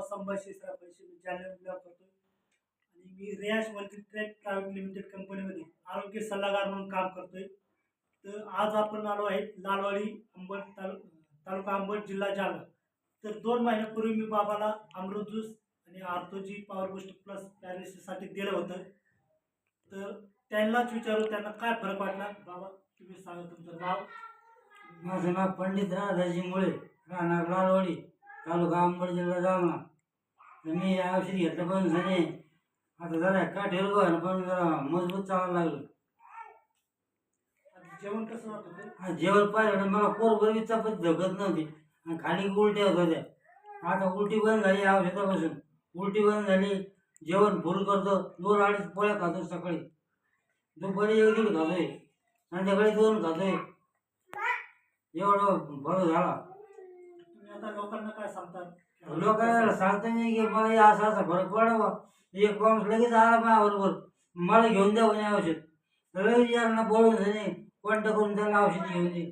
संभाषी पैसे मी channel blog करतोय आणि मी रियाज मल्टीट्रॅक प्रायव्हेट लिमिटेड कंपनीमध्ये आरोग्य सल्लागार म्हणून काम करतोय. तर आज आपण आलो आहे लालवाडी तालुका अंबड जिल्हा जालना. तर 2 महिन्यापूर्वी मी बाबाला अमृत ज्यूस आणि आर्थोजी पॉवर बूस्ट प्लस पॅरालिसिससाठी दिलं होतं. तर त्यांनाच विचारू त्यांना काय फरक वाटला. बाबा तुम्ही सांगा तुमचं नाव. माझं नाव पंडित राधाजी मुळे, राहणार लालवाडी, तालुका अंबड, जिल्हा जालना. तर मी या औषध घेतलं पण झाले आता जरा काठीवर बघ पण जरा मजबूत चालायला लागलं. जेवण कसं वाटत होतं? हा जेवण पाहिलं मला पोरभर चपाती धकत नव्हती आणि खाली उलट्या होत होत्या. आता उलटी बंद झाली या औषधापासून. उलटी बंद झाली, जेवण फुल करतो, 2-2.5 पोळ्या खातो सकाळी, दुपारी 1-1.5 खातोय, संध्याकाळी 2 खातोय. एवढं फरक झाला. तुम्ही आता लोकांना काय सांगतात? लोकांना सांगतो मी की मला हे असा असा फरक पडावा. एक माणूस लगेच आला माझ्याबरोबर, मला घेऊन द्या म्हणे औषध. लगेच यांना बोलून झाले कॉन्टॅक्ट करून त्याला औषध घेऊन दे.